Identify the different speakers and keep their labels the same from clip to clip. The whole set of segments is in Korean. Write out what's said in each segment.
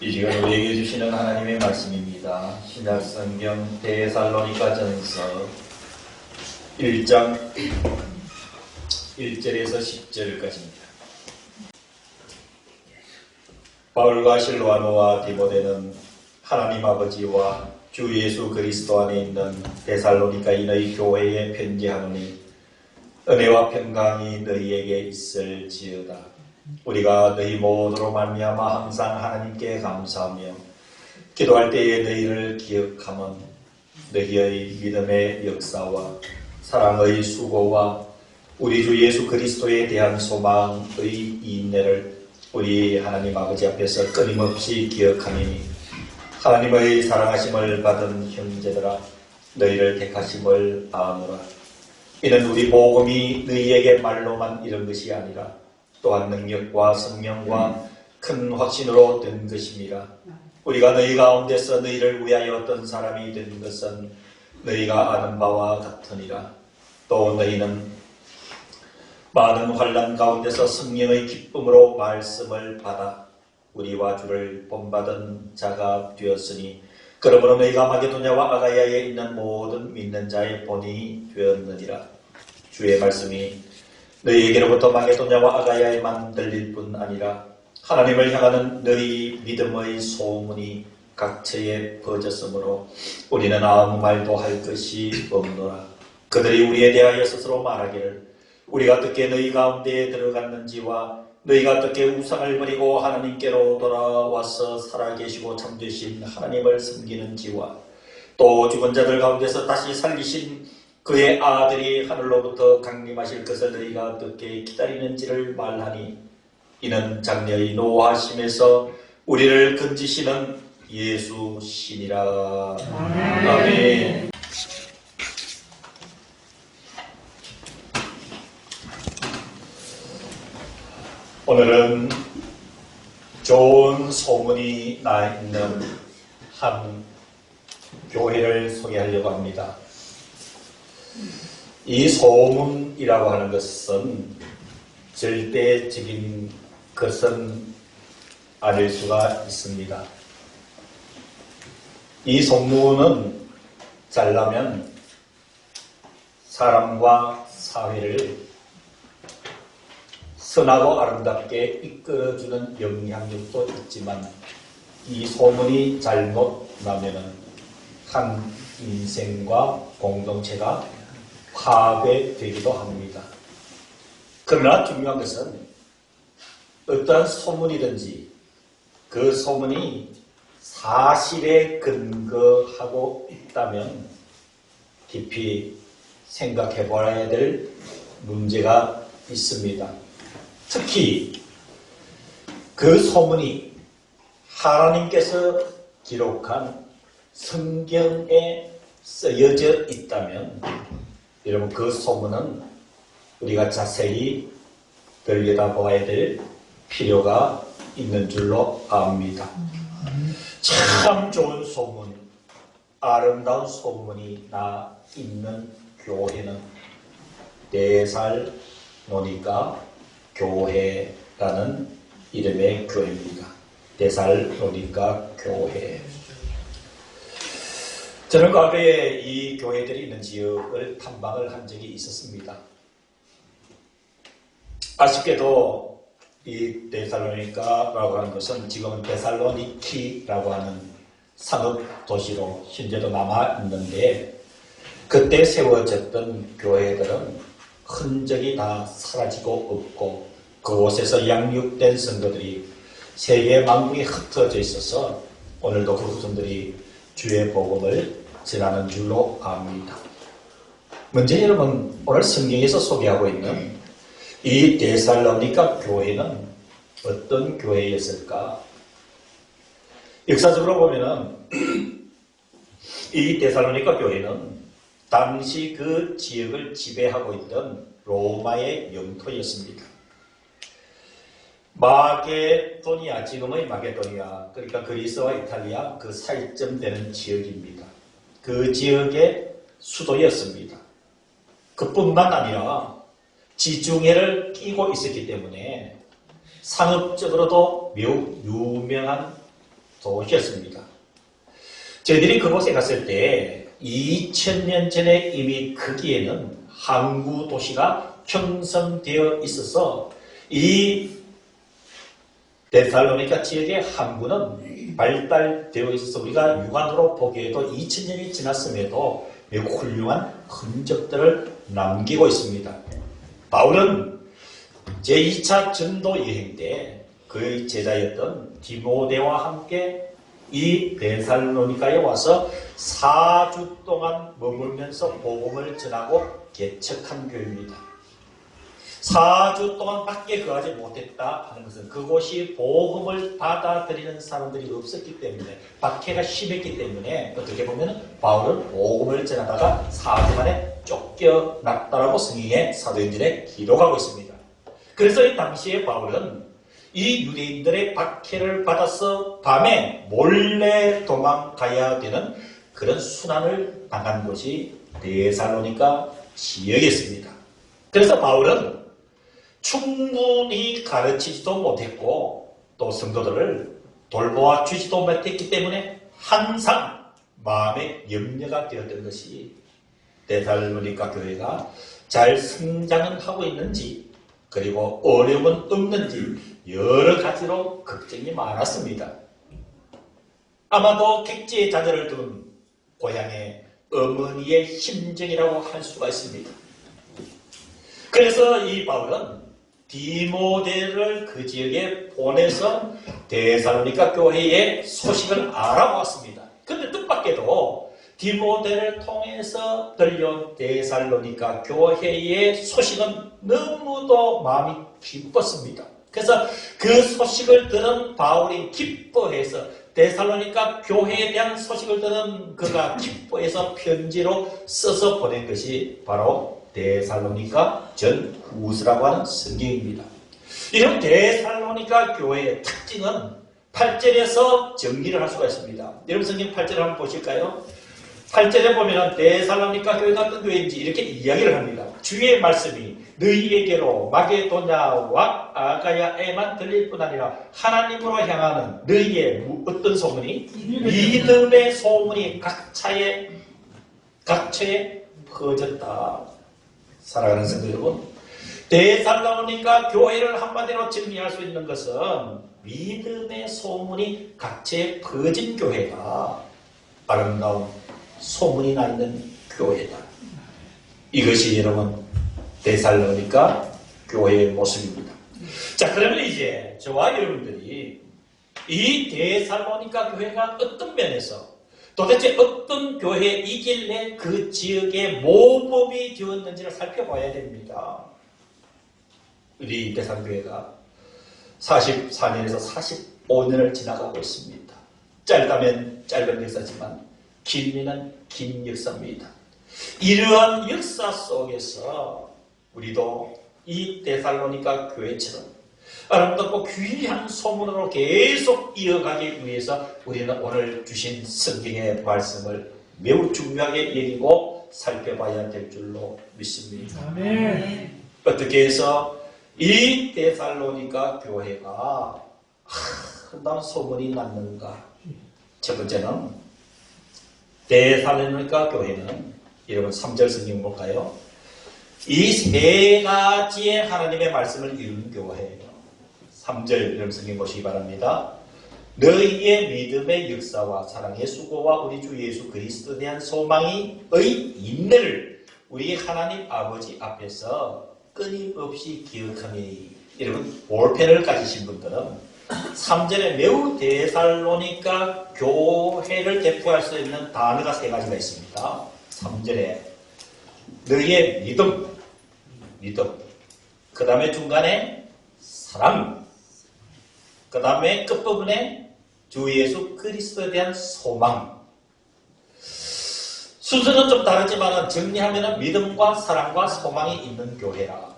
Speaker 1: 이 시간 우리에게 주시는 하나님의 말씀입니다. 신약성경 데살로니가전서 1장 1절에서 10절까지입니다. 바울과 실로아노와 디모데는 하나님 아버지와 주 예수 그리스도 안에 있는 데살로니가인의 교회에 편지하노니 은혜와 평강이 너희에게 있을지어다. 우리가 너희 모두로 말미암아 항상 하나님께 감사하며 기도할 때에 너희를 기억하면 너희의 믿음의 역사와 사랑의 수고와 우리 주 예수 그리스도에 대한 소망의 인내를 우리 하나님 아버지 앞에서 끊임없이 기억하니 하나님의 사랑하심을 받은 형제들아 너희를 택하심을 아노라. 이는 우리 복음이 너희에게 말로만 이른 것이 아니라 또한 능력과 성령과 큰 확신으로 된 것임이라. 우리가 너희 가운데서 너희를 위하여 어떤 사람이 된 것은 너희가 아는 바와 같으니라. 또 너희는 많은 환난 가운데서 성령의 기쁨으로 말씀을 받아 우리와 주를 본받은 자가 되었으니 그러므로 너희가 마게도냐와 아가야에 있는 모든 믿는 자의 본이 되었느니라. 주의 말씀이 너희에게로부터 마게도냐와 아가야에만 들릴 뿐 아니라 하나님을 향하는 너희 믿음의 소문이 각처에 퍼졌으므로 우리는 아무 말도 할 것이 없노라. 그들이 우리에 대하여 스스로 말하기를 우리가 어떻게 너희 가운데에 들어갔는지와 너희가 어떻게 우상을 버리고 하나님께로 돌아와서 살아계시고 참되신 하나님을 섬기는지와 또 죽은 자들 가운데서 다시 살리신 그의 아들이 하늘로부터 강림하실 것을 너희가 어떻게 기다리는지를 말하니 이는 장래의 노하심에서 우리를 건지시는 예수시니라. 아멘. 오늘은 좋은 소문이 나 있는 한 교회를 소개하려고 합니다. 이 소문이라고 하는 것은 절대적인 것은 아닐 수가 있습니다. 이 소문은 잘나면 사람과 사회를 선하고 아름답게 이끌어주는 영향력도 있지만 이 소문이 잘못 나면은 한 인생과 공동체가 파괴되기도 합니다. 그러나 중요한 것은 어떠한 소문이든지 그 소문이 사실에 근거하고 있다면 깊이 생각해 봐야 될 문제가 있습니다. 특히 그 소문이 하나님께서 기록한 성경에 쓰여져 있다면 여러분 그 소문은 우리가 자세히 들여다봐야 될 필요가 있는 줄로 압니다. 참 좋은 소문, 아름다운 소문이 나 있는 교회는 데살로니가 교회라는 이름의 교회입니다. 데살로니가 교회. 저는 과거에 이 교회들이 있는 지역을 탐방을 한 적이 있었습니다. 아쉽게도 이 데살로니가라고 하는 것은 지금은 데살로니키라고 하는 상업 도시로 현재도 남아 있는데 그때 세워졌던 교회들은 흔적이 다 사라지고 없고 그곳에서 양육된 성도들이 세계 만국에 흩어져 있어서 오늘도 그 후손들이 주의 복음을 전하는 줄로 압니다. 먼저 여러분 오늘 성경에서 소개하고 있는 이 데살로니가 교회는 어떤 교회였을까? 역사적으로 보면은 이 데살로니가 교회는 당시 그 지역을 지배하고 있던 로마의 영토였습니다. 마게도니아, 지금의 마게도니아, 그러니까 그리스와 이탈리아 그 사이점 되는 지역입니다. 그 지역의 수도였습니다. 그뿐만 아니라 지중해를 끼고 있었기 때문에 상업적으로도 매우 유명한 도시였습니다. 저희들이 그곳에 갔을 때 2000년 전에 이미 거기에는 항구 도시가 형성되어 있어서 이 데살로니가 지역의 항구는 발달되어 있어서 우리가 육안으로 보기에도 2000년이 지났음에도 매우 훌륭한 흔적들을 남기고 있습니다. 바울은 제2차 전도 여행 때 그의 제자였던 디모데와 함께 이 데살로니가에 와서 4주 동안 머물면서 복음을 전하고 개척한 교회입니다. 4주 동안 밖에 거하지 못했다 하는 것은 그곳이 복음을 받아들이는 사람들이 없었기 때문에, 박해가 심했기 때문에 어떻게 보면 바울은 복음을 전하다가 4주 만에 쫓겨났다라고 성경의 사도행전에 기록하고 있습니다. 그래서 이 당시에 바울은 이 유대인들의 박해를 받아서 밤에 몰래 도망가야 되는 그런 순환을 당한 곳이 데살로니가 지역이었습니다. 그래서 바울은 충분히 가르치지도 못했고 또 성도들을 돌보아 주지도 못했기 때문에 항상 마음에 염려가 되었던 것이 데살로니가 교회가 잘 성장은 하고 있는지, 그리고 어려움은 없는지 여러 가지로 걱정이 많았습니다. 아마도 객지의 자녀를 둔 고향의 어머니의 심정이라고 할 수가 있습니다. 그래서 이 바울은 디모데를 그 지역에 보내서 데살로니가 교회의 소식을 알아보았습니다. 그런데 뜻밖에도 디모데를 통해서 들려온 데살로니가 교회의 소식은 너무도 마음이 기뻤습니다. 그래서 그 소식을 들은 바울이 기뻐해서 데살로니가 교회에 대한 소식을 들은 그가 기뻐해서 편지로 써서 보낸 것이 바로 데살로니가 전후서라고 하는 성경입니다. 이런 데살로니가 교회의 특징은 8절에서 정리를 할 수가 있습니다. 여러분 성경 8절을 한번 보실까요? 8절에 보면 데살로니가 교회가 어떤 교회인지 이렇게 이야기를 합니다. 주의 말씀이 너희에게로 마게도냐와 아가야에만 들릴 뿐 아니라 하나님으로 향하는 너희의 어떤 소문이? 믿음의 소문이 각처에 퍼졌다. 사랑하는 성도 여러분, 데살로니가 교회를 한마디로 정리할 수 있는 것은 믿음의 소문이 각처에 퍼진 교회가 아름다운 소문이 나 있는 교회다. 이것이 여러분 데살로니가 교회의 모습입니다. 자, 그러면 이제 저와 여러분들이 이 데살로니가 교회가 어떤 면에서 도대체 어떤 교회이길래 그 지역의 모범이 되었는지를 살펴봐야 됩니다. 우리 데살교회가 44년에서 45년을 지나가고 있습니다. 짧다면 짧은 역사지만 길면은 긴 역사입니다. 이러한 역사 속에서 우리도 이 데살로니가 교회처럼 아름답고 귀한 소문으로 계속 이어가기 위해서 우리는 오늘 주신 성경의 말씀을 매우 중요하게 여기고 살펴봐야 될 줄로 믿습니다.
Speaker 2: 아멘.
Speaker 1: 어떻게 해서 이 데살로니가 교회가 아름다운 소문이 났는가? 첫 번째는 데살로니가 교회는 여러분 3절 성경 볼까요? 이 세 가지의 하나님의 말씀을 이루는 교회예요. 3절 여러분 성경 보시기 바랍니다. 너희의 믿음의 역사와 사랑의 수고와 우리 주 예수 그리스도에 대한 소망의 인내를 우리 하나님 아버지 앞에서 끊임없이 기억하니. 여러분 볼펜을 가지신 분들은 3절에 매우 데살로니가 교회를 대표할 수 있는 단어가 세 가지가 있습니다. 3절에 너희의 믿음, 그 다음에 중간에 사랑, 그 다음에 끝부분에 주 예수 그리스도에 대한 소망. 순서는 좀 다르지만 정리하면 믿음과 사랑과 소망이 있는 교회라.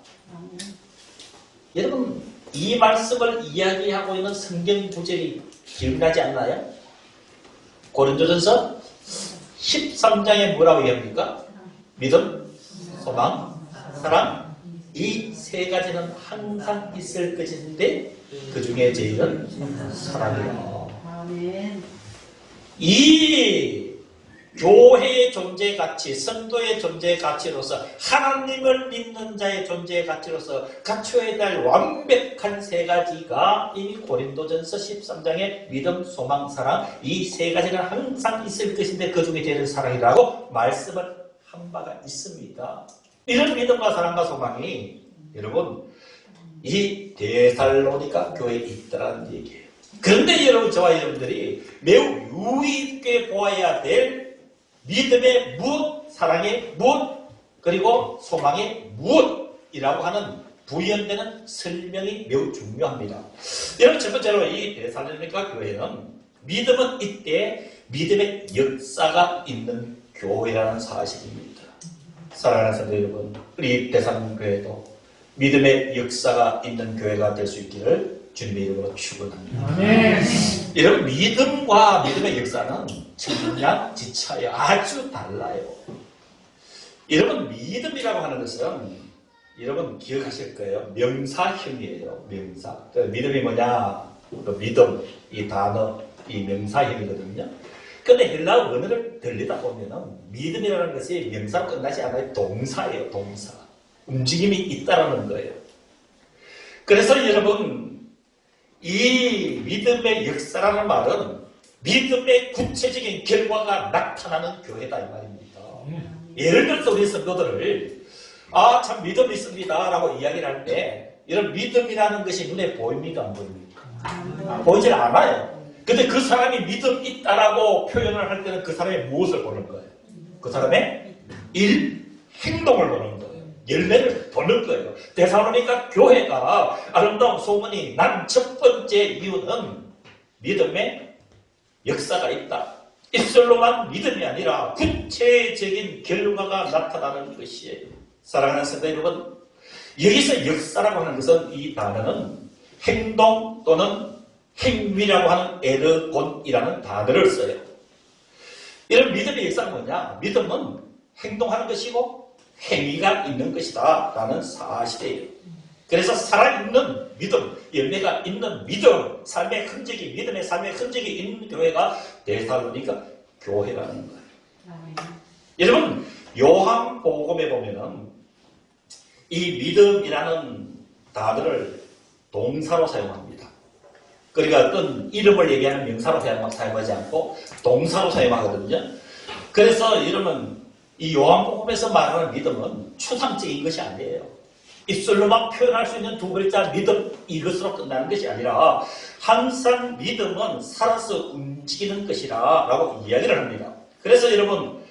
Speaker 1: 여러분 이 말씀을 이야기하고 있는 성경 구절이 기억나지 않나요? 고린도전서 13장에 뭐라고 얘기합니까? 믿음, 소망, 사랑. 이 세 가지는 항상 있을 것인데 그 중에 제일은 사랑이요.
Speaker 2: 아멘.
Speaker 1: 이 교회의 존재 가치, 성도의 존재 가치로서 하나님을 믿는 자의 존재 가치로서 갖춰야 될 완벽한 세 가지가 이미 고린도전서 13장의 믿음, 소망, 사랑 이 세 가지가 항상 있을 것인데 그 중에 제일 사랑이라고 말씀을 한 바가 있습니다. 이런 믿음과 사랑과 소망이 여러분 이 데살로니가 교회에 있다는 얘기예요. 그런데 여러분 저와 여러분들이 매우 유의 있게 보아야 될 믿음의 무엇, 사랑의 무엇, 그리고 소망의 무엇이라고 하는 부연되는 설명이 매우 중요합니다. 여러분 첫 번째로 이 데살로니가 교회는 믿음은 이때 믿음의 역사가 있는 교회라는 사실입니다. 사랑하는 성도 여러분, 우리 데살로니가교회도 믿음의 역사가 있는 교회가 될 수 있기를 주님의 이름으로 축원합니다. 여러분 믿음과 믿음의 역사는 천양지차예요. 아주 달라요. 여러분 믿음이라고 하는 것은 여러분 기억하실 거예요. 명사형이에요. 명사. 믿음이 뭐냐? 믿음 이 단어 이 명사형이거든요. 근데 헬라어 언어를 들리다 보면은 믿음이라는 것이 명사로 끝나지 않아요. 동사예요. 동사. 움직임이 있다라는 거예요. 그래서 여러분 이 믿음의 역사라는 말은 믿음의 구체적인 결과가 나타나는 교회다 이 말입니다. 예를 들어서 우리 성도들을 참 믿음이 있습니다 라고 이야기를 할 때 이런 믿음이라는 것이 눈에 보입니까 안 보입니까? 보이질 않아요. 근데 그 사람이 믿음 있다라고 표현을 할 때는 그 사람의 무엇을 보는 거예요? 그 사람의 행동을 보는 거예요. 열매를 보는 거예요. 데살로니가 교회가 아름다운 소문이 난 첫 번째 이유는 믿음의 역사가 있다. 입술로만 믿음이 아니라 구체적인 결과가 나타나는 것이에요. 사랑하는 성도 여러분, 여기서 역사라고 하는 것은 이 단어는 행동 또는 행위라고 하는 에르곤이라는 단어를 써요. 이런 믿음의 역사는 뭐냐? 믿음은 행동하는 것이고 행위가 있는 것이다 라는 사실이에요. 그래서 살아있는 믿음, 열매가 있는 믿음, 삶의 흔적이, 믿음의 삶의 흔적이 있는 교회가 데살로니가 교회라는 거예요. 여러분 요한복음에 보면은 이 믿음이라는 단어를 동사로 사용합니다. 그러니까 어떤 이름을 얘기하는 명사로 사용하지 않고 동사로 사용하거든요. 그래서 이러면 이 요한복음에서 말하는 믿음은 추상적인 것이 아니에요. 입술로만 표현할 수 있는 두 글자 믿음 이것으로 끝나는 것이 아니라 항상 믿음은 살아서 움직이는 것이라 라고 이야기를 합니다. 그래서 여러분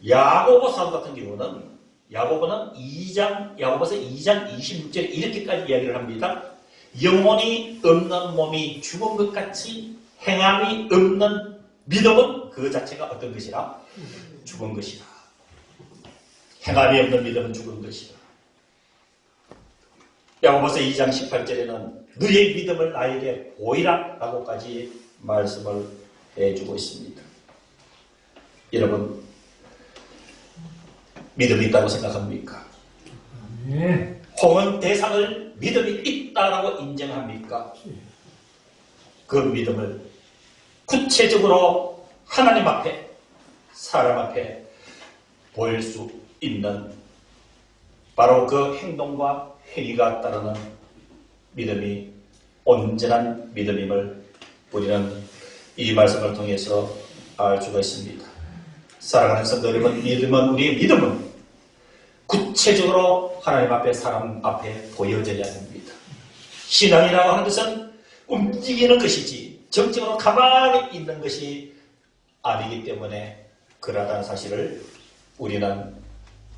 Speaker 1: 야고보 사도 같은 경우는 야고보서 2장 26절에 이렇게까지 이야기를 합니다. 영혼이 없는 몸이 죽은 것 같이 행함이 없는 믿음은 그 자체가 어떤 것이라? 죽은 것이다. 행함이 없는 믿음은 죽은 것이다. 야고보서 2장 18절에는 너의 믿음을 나에게 보이라 라고까지 말씀을 해주고 있습니다. 여러분 믿음이 있다고 생각합니까? 혹은 대상을 믿음이 있다라고 인정합니까? 그 믿음을 구체적으로 하나님 앞에 사람 앞에 보일 수 있는 바로 그 행동과 행위가 따르는 믿음이 온전한 믿음임을 우리는 이 말씀을 통해서 알 수가 있습니다. 사랑하는 성도 여러분, 우리의 믿음은 구체적으로 하나님 앞에 사람 앞에 보여져야 됩니다. 신앙이라고 하는 것은 움직이는 것이지 정적으로 가만히 있는 것이 아니기 때문에 그러하다는 사실을 우리는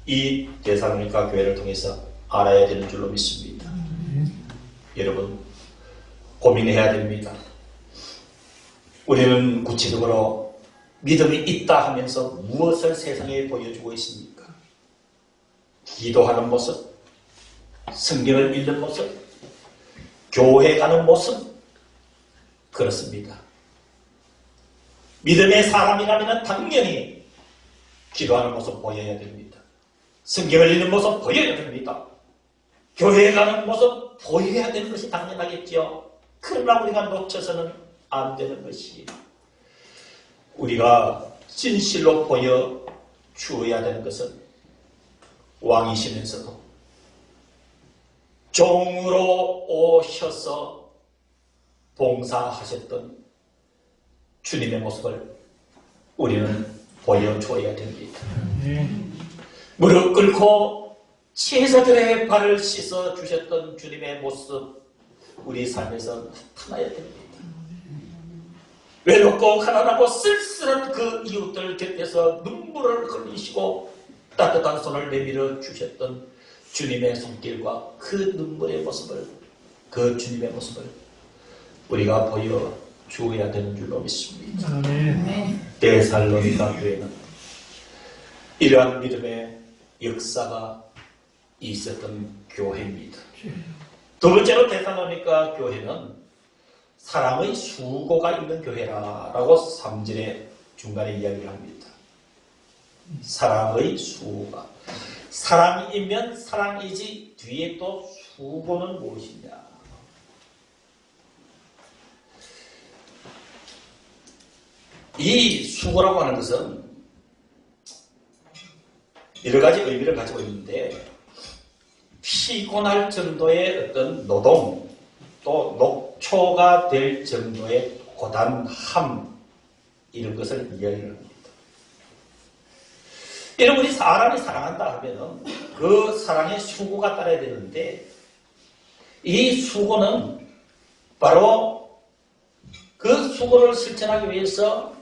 Speaker 1: 이 데살로니가 교회를 통해서 알아야 되는 줄로 믿습니다. 여러분 고민해야 됩니다. 우리는 구체적으로 믿음이 있다 하면서 무엇을 세상에 보여주고 있습니까? 기도하는 모습, 성경을 읽는 모습, 교회 가는 모습, 그렇습니다. 믿음의 사람이라면 당연히 기도하는 모습 보여야 됩니다. 성경을 읽는 모습 보여야 됩니다. 교회에 가는 모습 보여야 되는 것이 당연하겠죠. 그러나 우리가 놓쳐서는 안 되는 것이 우리가 진실로 보여 주어야 되는 것은 왕이시면서도 종으로 오셔서 봉사하셨던 주님의 모습을 우리는 보여줘야 됩니다. 무릎 꿇고 제자들의 발을 씻어 주셨던 주님의 모습 우리 삶에서 나타나야 됩니다. 외롭고 가난하고 쓸쓸한 그 이웃들 곁에서 눈물을 흘리시고 따뜻한 손을 내밀어 주셨던 주님의 손길과 그 눈물의 모습을, 그 주님의 모습을 우리가 보여주어야 되는 줄로 믿습니다. 데살로니가 교회는 이러한 믿음의 역사가 있었던 교회입니다. 두 번째로 데살로니가 교회는 사랑의 수고가 있는 교회라고 3절의 중간에 이야기를 합니다. 사랑의 수고가. 사랑이면 사랑이지 뒤에 또 수고는 무엇이냐. 이 수고라고 하는 것은 여러 가지 의미를 가지고 있는데 피곤할 정도의 어떤 노동 또 녹초가 될 정도의 고단함 이런 것을 이야기를 합니다. 여러분이 사람이 사랑한다 하면 그 사랑에 수고가 따라야 되는데 이 수고는 바로 그 수고를 실천하기 위해서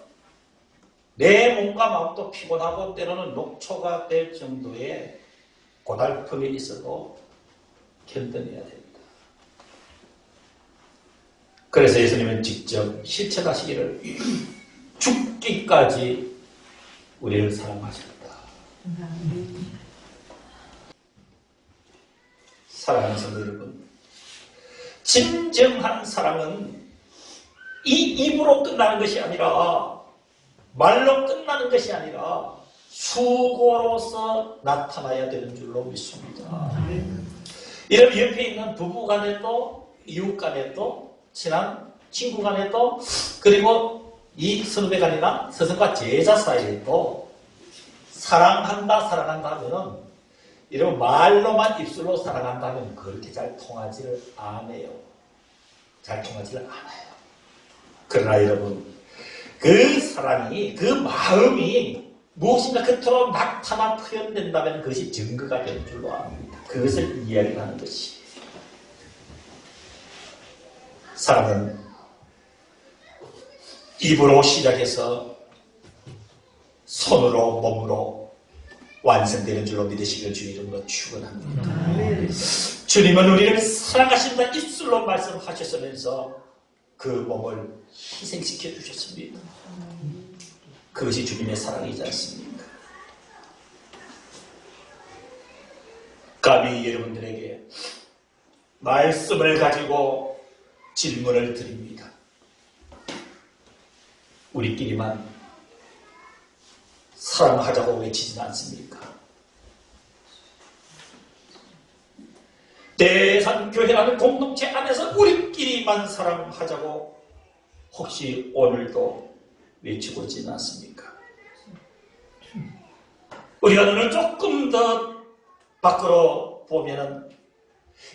Speaker 1: 내 몸과 마음도 피곤하고 때로는 녹초가 될 정도의 고달픔이 있어도 견뎌내야 됩니다. 그래서 예수님은 직접 실천하시기를 죽기까지 우리를 사랑하셨다. 사랑하는 성도 여러분, 진정한 사랑은 이 입으로 끝나는 것이 아니라 말로 끝나는 것이 아니라 수고로서 나타나야 되는 줄로 믿습니다. 이런 옆에 있는 부부 간에도 이웃 간에도 친한 친구 간에도 그리고 이 선후배 간이나 스승과 제자 사이에도 사랑한다 하면은 이런 말로만 입술로 사랑한다 하면 그렇게 잘 통하지를 않아요. 잘 통하지를 않아요. 그러나 여러분 그 사랑이 그 마음이 무엇인가 그토록 나타나 표현된다면 그것이 증거가 될 줄로 압니다. 그것을 이야기하는 것이 사랑은 입으로 시작해서 손으로 몸으로 완성되는 줄로 믿으시길 주의 이름으로 축원합니다. 주님은 우리를 사랑하신다 입술로 말씀하셨으면서 그 몸을 희생시켜 주셨습니다. 그것이 주님의 사랑이지 않습니까? 감히 여러분들에게 말씀을 가지고 질문을 드립니다. 우리끼리만 사랑하자고 외치진 않습니까? 대산교회라는 공동체 안에서 우리끼리만 사랑하자고 혹시 오늘도 외치고 있지는 않습니까? 우리가 눈을 조금 더 밖으로 보면은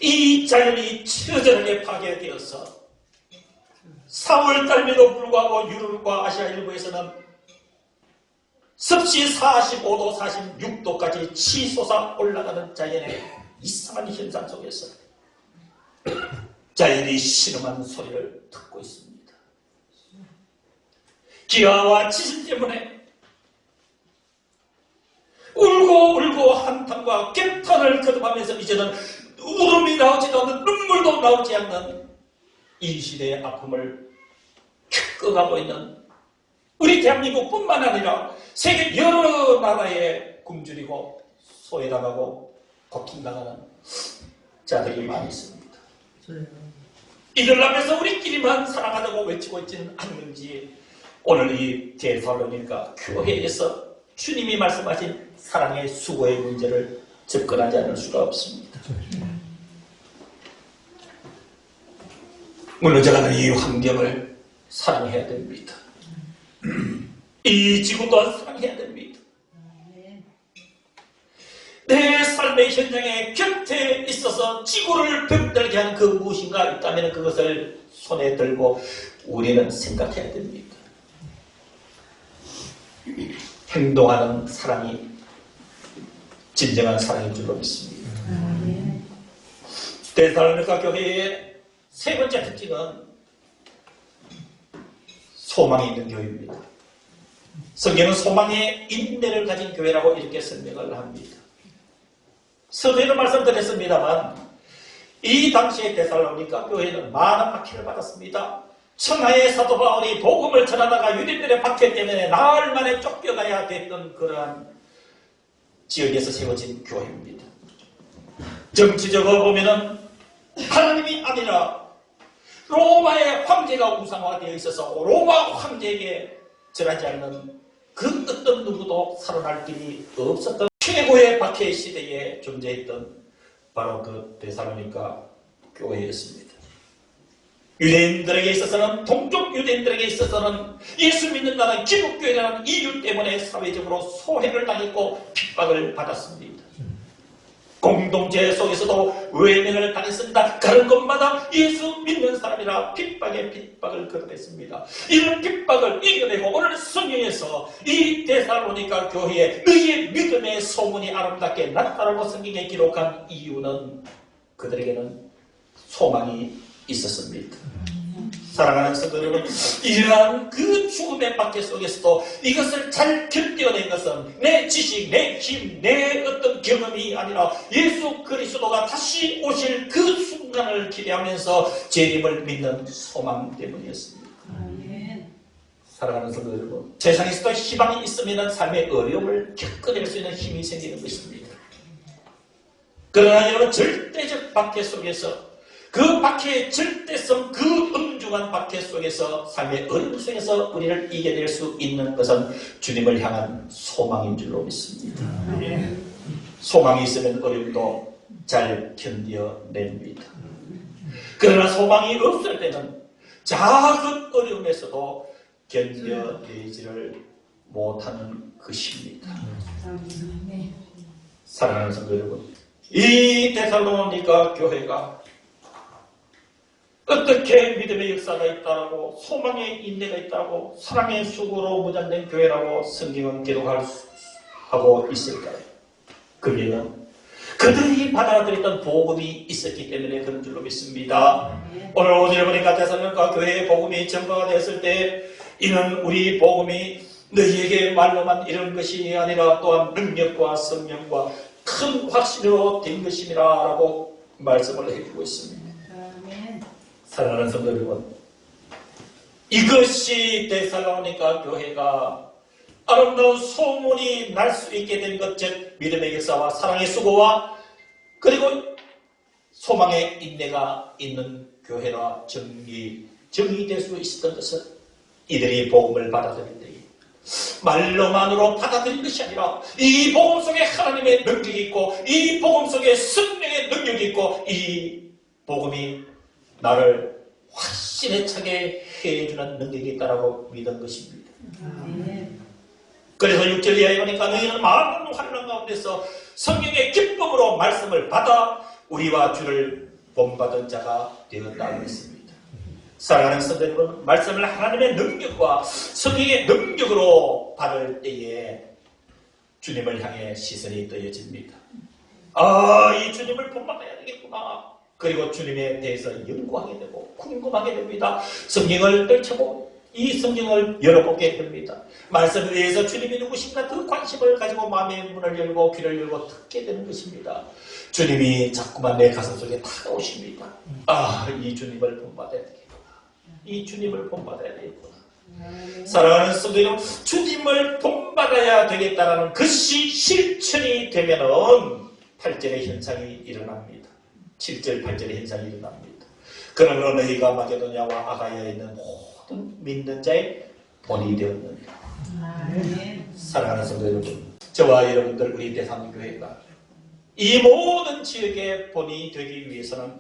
Speaker 1: 이 자연이 처절하게 파괴되어서 3월달에도 불구하고 유럽과 아시아 일부에서는 습시 45도, 46도까지 치솟아 올라가는 자연의 이상한 현상 속에서 자연이 신음한 소리를 듣고 있습니다. 기아와 지진 때문에 울고 한탄과 객탄을 거듭하면서 이제는 울음이 나오지도 않는 눈물도 나오지 않는 이 시대의 아픔을 겪어가고 있는 우리 대한민국뿐만 아니라 세계 여러 나라에 굶주리고 소외당하고 고통당하는 자들이 많이 있습니다. 이들 앞에서 우리끼리만 사랑하자고 외치고 있지는 않는지 오늘 이 데살로니가 교회에서 주님이 말씀하신 사랑의 수고의 문제를 접근하지 않을 수가 없습니다. 무너져가는 이 환경을 사랑해야 됩니다. 이 지구 또한 사랑해야 됩니다. 내 삶의 현장에 곁에 있어서 지구를 병들게 하는 그 무엇인가 있다면 그것을 손에 들고 우리는 생각해야 됩니다. 행동하는 사랑이 진정한 사랑인 줄로 믿습니다. 데살로니가 교회의 세 번째 특징은 소망이 있는 교회입니다. 성경은 소망의 인내를 가진 교회라고 이렇게 설명을 합니다. 서두에도 말씀드렸습니다만 이 당시에 데살로니가 교회는 많은 박해를 받았습니다. 천하의 사도 바울이 복음을 전하다가 유대인들의 박해 때문에 나흘 만에 쫓겨가야 됐던 그러한 지역에서 세워진 교회입니다. 정치적으로 보면은 하나님이 아니라 로마의 황제가 우상화되어 있어서 로마 황제에게 절하지 않는 그 어떤 누구도 살아날 길이 없었던 최고의 박해 시대에 존재했던 바로 그 데살로니가 교회였습니다. 유대인들에게 있어서는 동쪽 유대인들에게 있어서는 예수 믿는다는 기독교회라는 이유 때문에 사회적으로 소외를 당했고 핍박을 받았습니다. 공동체 속에서도 외면을 당했습니다. 가는 곳마다 예수 믿는 사람이라 핍박에 핍박을 거듭했습니다. 이런 핍박을 이겨내고 오늘 성경에서 이 데살로니가 교회에 너희의 믿음의 소문이 아름답게 났다라고 성경에 기록한 이유는 그들에게는 소망이 있었습니다. 사랑하는 성도 여러분, 이러한 그 죽음의 박해 속에서도 이것을 잘 견뎌낸 것은 내 지식, 내 힘, 내 어떤 경험이 아니라 예수 그리스도가 다시 오실 그 순간을 기대하면서 재림을 믿는 소망 때문이었습니다. 사랑하는 성도 여러분, 세상에서도 희망이 있으면 삶의 어려움을 겪어낼 수 있는 힘이 생기는 것입니다. 그러나 여러분, 절대적 박해 속에서 그 박해의 절대성, 그 엄중한 박해 속에서 삶의 어려움 속에서 우리를 이겨낼 수 있는 것은 주님을 향한 소망인 줄로 믿습니다. 소망이 있으면 어려움도 잘 견뎌냅니다. 그러나 소망이 없을 때는 작은 어려움에서도 견뎌내지를 못하는 것입니다. 사랑하는 성도 여러분, 이 데살로니가 교회가 어떻게 믿음의 역사가 있다고, 소망의 인내가 있다고, 사랑의 수고로 무장된 교회라고 성경은 기록하고 있을까요? 그게는 그들이 받아들였던 복음이 있었기 때문에 그런 줄로 믿습니다. 오늘 보니까 데살로니가 교회의 복음이 전파가 되었을 때 이는 우리 복음이 너희에게 말로만 이런 것이 아니라 또한 능력과 성령과 큰 확신으로 된 것임이라 라고 말씀을 해주고 있습니다. 사랑하는 성도 여러분, 이것이 데살로니가 교회가 아름다운 소문이 날 수 있게 된 것, 즉 믿음의 역사와 사랑의 수고와 그리고 소망의 인내가 있는 교회라 정의될 수 있었던 것은 이들이 복음을 받아들일 때에 말로만으로 받아들인 것이 아니라 이 복음 속에 하나님의 능력이 있고 이 복음 속에 성령의 능력이 있고 이 복음이 나를 확신에 차게 해주는 능력이 있다고 믿은 것입니다. 그래서 6절 이하에 보니까 너희는 많은 환난 가운데서 성령의 기쁨으로 말씀을 받아 우리와 주를 본받은 자가 되었다고 했습니다. 사랑하는 성도 여러분, 말씀을 하나님의 능력과 성령의 능력으로 받을 때에 주님을 향해 시선이 떠여집니다. 이 주님을 본받아야 되겠구나. 그리고 주님에 대해서 연구하게 되고 궁금하게 됩니다. 성경을 떨쳐보고 이 성경을 열어보게 됩니다. 말씀에 대해서 주님이 누구신가 그 관심을 가지고 마음의 문을 열고 귀를 열고 듣게 되는 것입니다. 주님이 자꾸만 내 가슴 속에 다가오십니다. 이 주님을 본받아야 되겠구나. 이 주님을 본받아야 되겠구나. 사랑하는 성도 여러분, 주님을 본받아야 되겠다는 것이 실천이 되면은 8절의 현상이 일어납니다. 7절, 8절의 현상이 일어납니다. 그러므로 너희가 마게도냐와 아가야에 있는 모든 믿는 자의 본이 되었느니라. 사랑하는 성도 여러분, 저와 여러분들 우리 대상교회가 이 모든 지역의 본이 되기 위해서는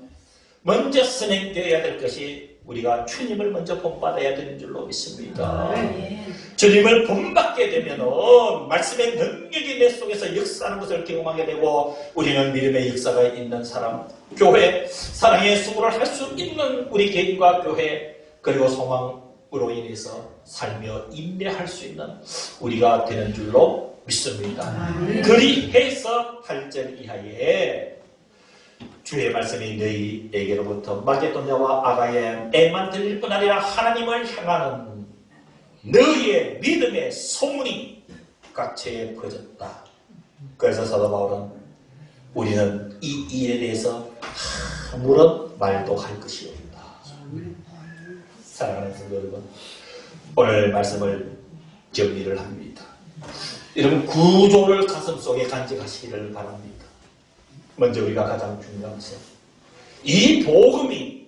Speaker 1: 먼저 선행되어야 될 것이 우리가 주님을 먼저 본받아야 되는 줄로 믿습니다. 주님을 본받게 되면 말씀의 능력이 내 속에서 역사하는 것을 경험하게 되고 우리는 믿음의 역사가 있는 사람, 교회, 사랑의 수고를 할 수 있는 우리 개인과 교회, 그리고 소망으로 인해서 살며 인내할 수 있는 우리가 되는 줄로 믿습니다. 그리해서 8절 이하에 주의 말씀이 너희에게로부터 마게도냐와 아가야에만 들릴 뿐 아니라 하나님을 향하는 너희의 믿음의 소문이 각처에 퍼졌다. 그래서 사도 바울은 우리는 이 일에 대해서 아무런 말도 할 것이 없다. 사랑하는 성도 여러분, 오늘 말씀을 정리를 합니다. 이런 구조를 가슴속에 간직하시기를 바랍니다. 먼저 우리가 가장 중요한 것은 이 복음이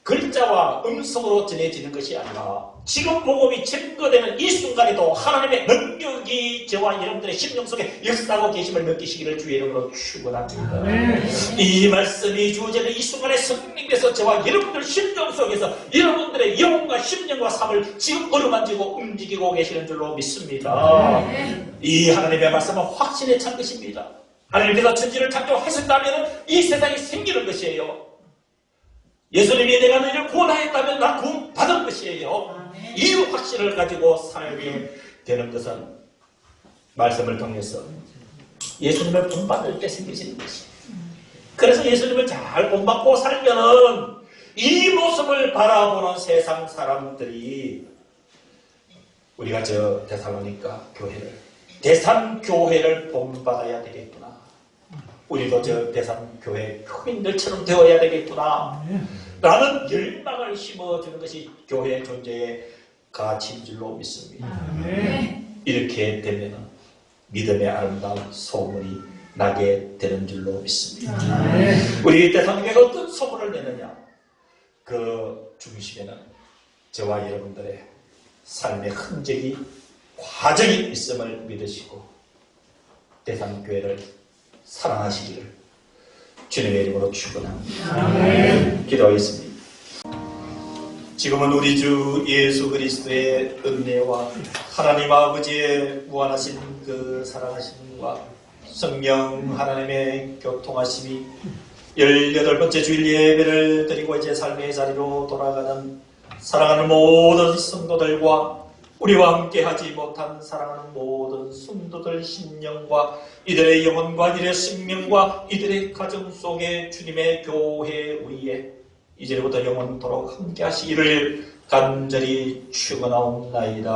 Speaker 1: 글자와 음성으로 전해지는 것이 아니라 지금 복음이 증거되는 이 순간에도 하나님의 능력이 저와 여러분들의 심령 속에 역사하고 계심을 느끼시기를 주의 이름으로 축원합니다. 이 말씀이 주어지는 이 순간에 성령께서 저와 여러분들 심령 속에서 여러분들의 영혼과 심령과 삶을 지금 어루만지고 움직이고 계시는 줄로 믿습니다. 이 하나님의 말씀은 확신에 찬 것입니다. 하나님께서 천지를 창조하셨다면 이 세상이 생기는 것이에요. 예수님이 내가 너희를 구원하였다면 난 구원받은 것이에요. 이 확신을 가지고 살게 되는 것은 말씀을 통해서 예수님을 본받을 때 생기시는 것이에요. 그래서 예수님을 잘 본받고 살면은 이 모습을 바라보는 세상 사람들이 우리가 저 데살로니가 교회를 대산교회를 본받아야 되겠구나. 우리도 저 대산교회 교인들처럼 되어야 되겠구나 라는 열망을 심어주는 것이 교회의 존재의 가치인 줄로 믿습니다. 이렇게 되면 믿음의 아름다운 소문이 나게 되는 줄로 믿습니다. 우리 대산교회가 어떤 소문을 내느냐, 그 중심에는 저와 여러분들의 삶의 흔적이 과정이 있음을 믿으시고 대산교회를 사랑하시기를 주님의 이름으로 축원합니다. 기도하겠습니다. 지금은 우리 주 예수 그리스도의 은혜와 하나님 아버지의 무한하신 그 사랑하심과 성령 하나님의 교통하심이 18번째 주일 예배를 드리고 이제 삶의 자리로 돌아가는 사랑하는 모든 성도들과 우리와 함께 하지 못한 사랑하는 모든 성도들 심령과 이들의 영혼과 이들의 생명과 이들의 가정 속에 주님의 교회 위에 이제부터 영원토록 함께 하시기를 간절히 축원하옵나이다.